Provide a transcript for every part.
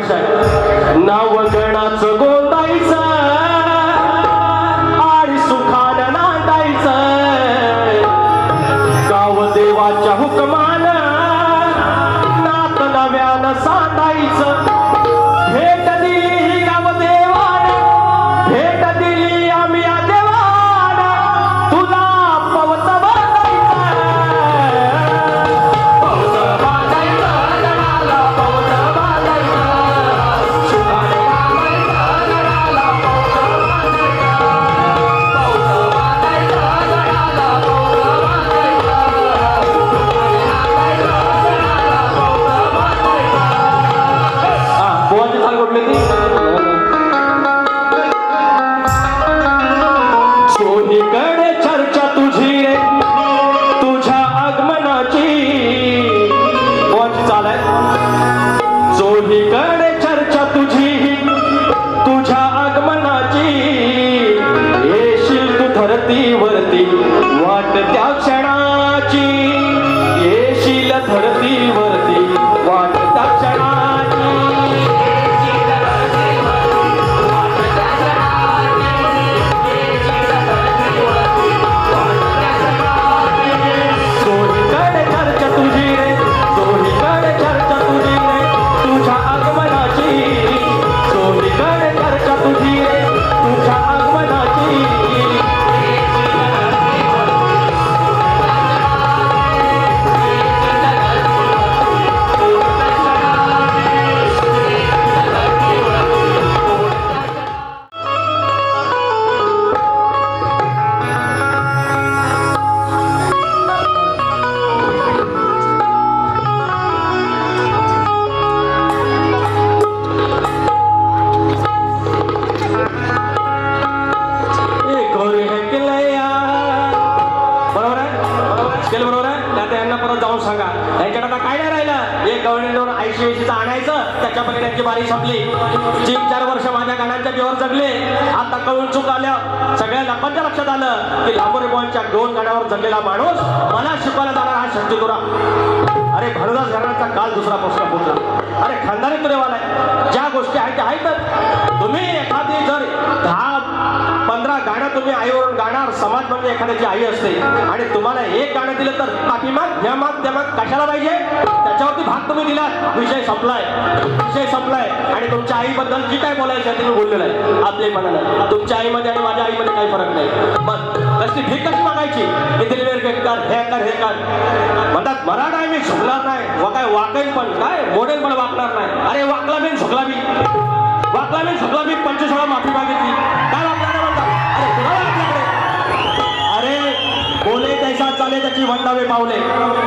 कशा आहे. नाव गणाचं गोंदायचं आणि सुखानं नांदायचं, गाव देवाच्या हुकमान नात नव्यानं सांडायचं. भेट दिली गाव देवानं, भेट दिली आम्ही या देवानं, तुला पवत बांधायचं, पवत बांधायचं, गणाला पवत बांधायचं, सुखाने रामायचं, गणाला पवत बांधायचं, पवत बांधायचं, गणाला पवत बांधायचं, सुखाने रामायचं, गणाला पवत बांधायचं. बोवाची चाल कुठली ती? चोहीकडे चर्चा तुझी रे तुझ्या आगमनाची. बोवाची चाल आहे. चोहीकडे चर्चा तुझी तुझ्या आगमनाची, येशील तू धरतीवरती वाट त्या क्षणाची, येशील धरतीवरती वाट त्या क्षणाची. चोहीकडे चर्चा तुझी रे, चोहीकडे चर्चा तुझी रे तुझ्या आगमनाची, चोहीकडे चर्चा तुझी रे तुझ्या आगमनाची. बरोबर आहे, स्केल बरोबर आहे. त्यात यांना परत जाऊन सांगा, यांच्याकडे आता काय नाही राहिलं. एक गव्हर्नमेंटवर 80-80चं आणायचं, त्याच्या पहिले त्यांची बारी संपली. 3-4 वर्ष माझ्या गाण्यांच्या जीवावर जगले. आता कळून चूक आल्या, सगळ्या लोकांच्या लक्षात आलं की लांबोरे बॉनच्या 2 गाण्यावर जगलेला माणूस मला शिकवायला जाणार हा शक्तिदुरा. अरे भरदास घराण्याचा काल दुसरा प्रश्न पोचला. अरे खानदानी तुरेवाला आहे, ज्या गोष्टी आहेत त्या आहेतच. तुम्ही एखादी जर 10-15 गाणं तुम्ही आईवरून गाणार, समाज म्हणजे एखाद्याची आई असते, आणि तुम्हाला एक गाणं दिलं तर पाठीमाग ह्या माग त्या माग कशाला पाहिजे, त्याच्यावरती भाग तुम्ही दिलात, विषय संपलाय, विषय संपलाय. आणि तुमच्या आईबद्दल जी काय बोलायचं आहे तुम्ही बोललेलं आहे आपलेपणानं. तुमच्या आईमध्ये आणि माझ्या आईमध्ये काही फरक नाही. मग कसली भीक कशी मागायची की दिलवेर कर, हे कर, हे कर. म्हणतात मराठा आहे मी झुकणार नाही, व काय वाकेल पण काय मोडेल पण वाकणार नाही. अरे वाकला बी झुकला बी, वाकला बी झुकला बी, 25 वेळा माफी मागितली, काय वाकणार म्हणतात. अरे कुणाला आपल्याकडे, अरे बोले तैसा चाले त्याची वंडावे पावले,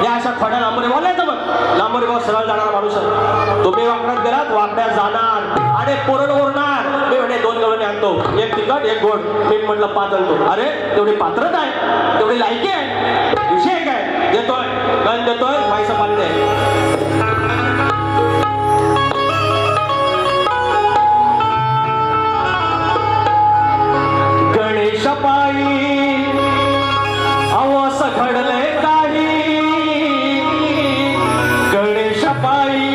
या अशा खोड्या लांबोरे बोलायचं. मग लांबोरे भाऊ सरळ जाणार माणूस आहे. तुम्ही वाकड्यात गेलात, वाकड्यात जाणार आणि पोरण ओरणार. मी म्हणे 2 गवळणी आणतो, एक तिखट एक गोड. मी म्हटलं 5 आणतो. अरे तेवढी पात्रता आहे, तेवढी लायकी आहे, विषय काय देतोय, गण देतोय, पैसा पाणी आहे. गणेश पायी अवस घडले काही, गणेश पायी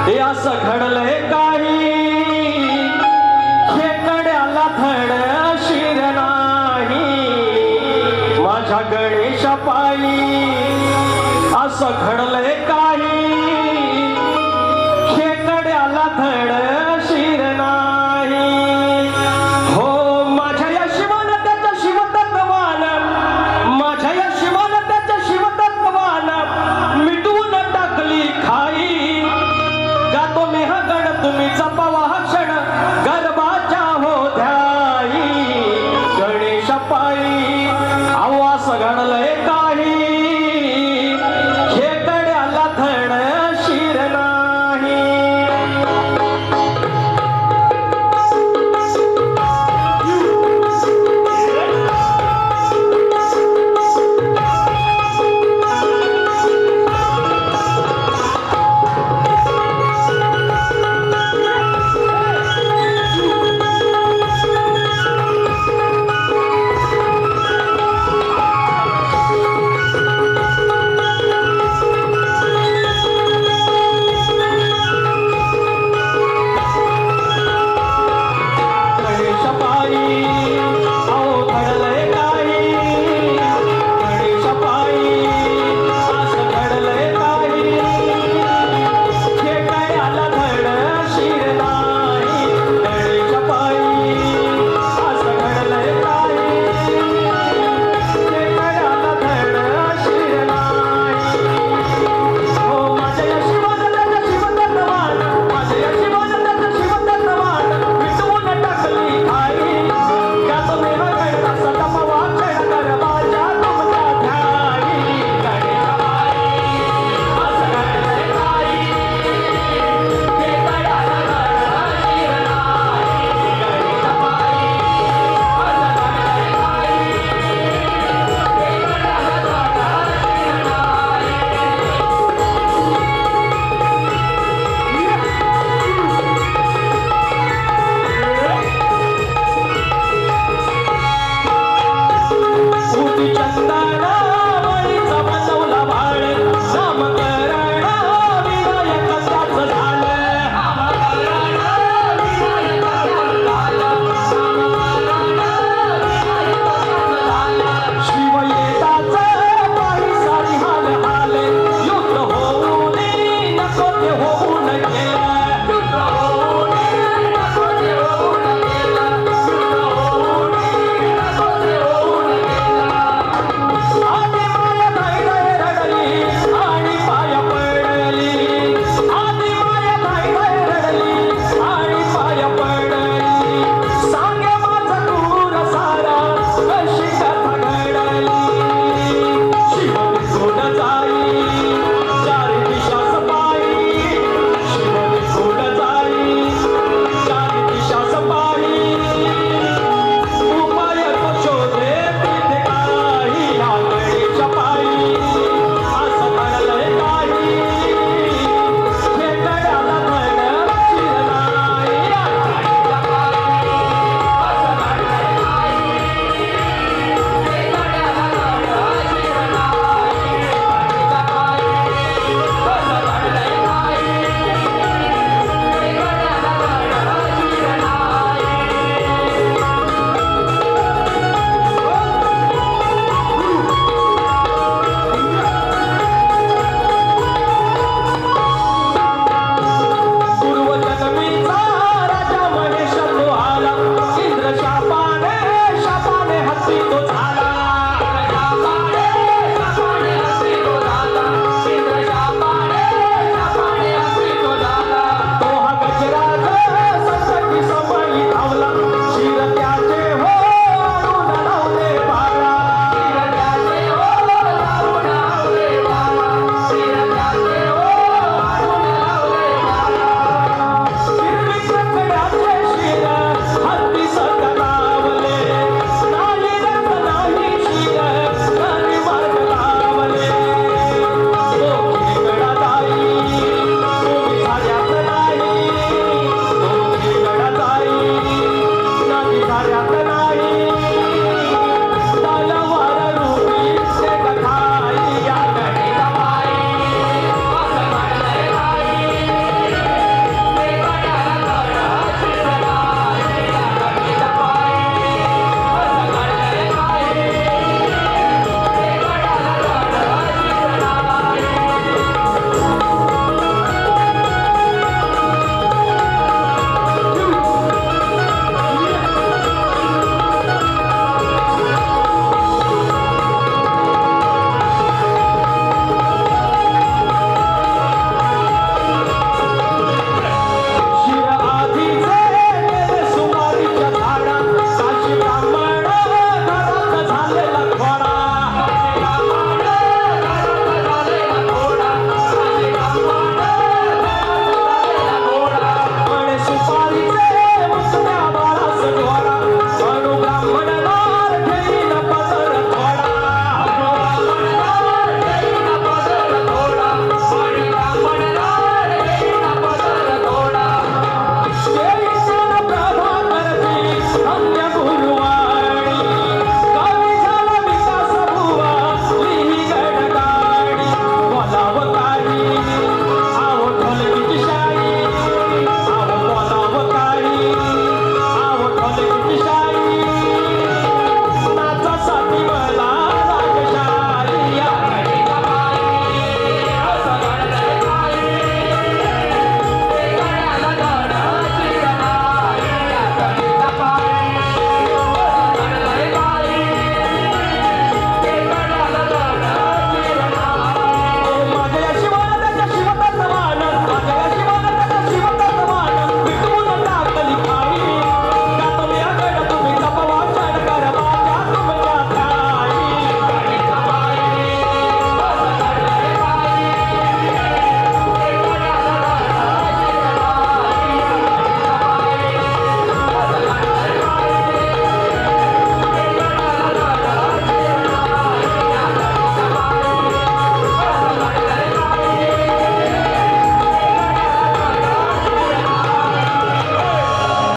हे असं घडले काही.